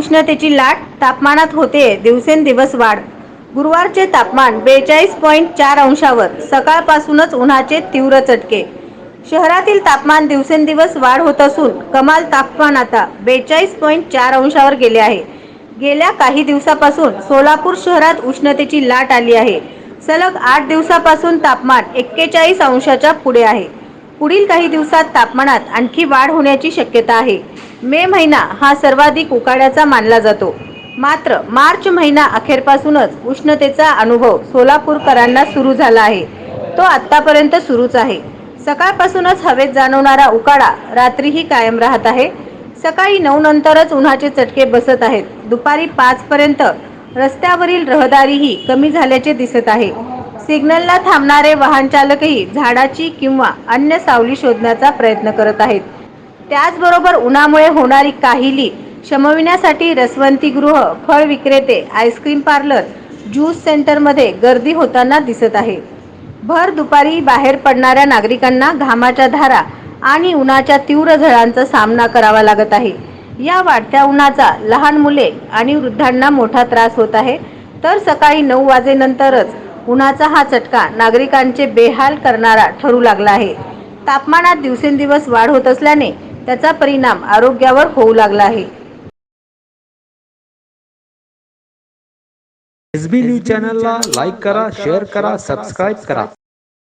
उष्णतेची लाट, तापमानात होते दिवसेंदिवस वाढ। गुरुवारचे तापमान 42.4 अंशावर, सकाळपासूनच उन्हाचे तीव्र चटके। शहरातील तापमान दिवसेंदिवस वाढ होत असून कमाल तापमान आता 42.4 अंशावर गेले आहे। गेल्या काही दिवसापासून सोलापूर शहरात उष्णतेची लाट आली आहे। सलग 8 दिवसापासून तापमान 41 अंशाच्या पुढे आहे। पुढील काही दिवसात तापमानात आणखी वाढ होण्याची शक्यता आहे। मे महिना हा सर्वाधिक उकाड्याचा मानला जातो, मात्र मार्च महिना अखेरपासूनच उष्णतेचा अनुभव सोलापूरकरांना सुरू झाला आहे। तो आतापर्यंत सुरूच आहे। सकाळपासूनच हवेत जाणवणारा उकाडा रात्रीही कायम राहत आहे। सकाळी 9 नंतरच उन्हाचे चटके बसत आहेत। दुपारी 5 पर्यंत रस्त्यावरील रहदारीही कमी झाल्याचे दिसत आहे। सिग्नलला थांबणारे वाहन चालकही झाडाची किंवा अन्य सावली शोधण्याचा प्रयत्न करत आहेत। त्याचबरोबर उन्हामुळे होणारी काहिली शमविण्यासाठी रसवंतीगृह, फळ विक्रेते, आईस्क्रीम पार्लर, ज्यूस सेंटरमध्ये गर्दी होताना दिसत आहे। भर दुपारी बाहेर पडणाऱ्या नागरिकांना घामाच्या धारा आणि उन्हाच्या तीव्र झळांचा सामना करावा लागत आहे। या वाढत्या उन्हाचा लहान मुले आणि वृद्धांना मोठा त्रास होत आहे, तर सकाळी 9 वाजेनंतरच उन्हाचा हा चटका नागरिकांचे बेहाल करणारा ठरू लागला आहे। तापमानात दिवसेंदिवस वाढ होत असल्याने त्याचा परिणाम आरोग्यावर होऊ लागला आहे। एसबी न्यूज चॅनलला लाईक करा, शेअर करा, सबस्क्राईब करा।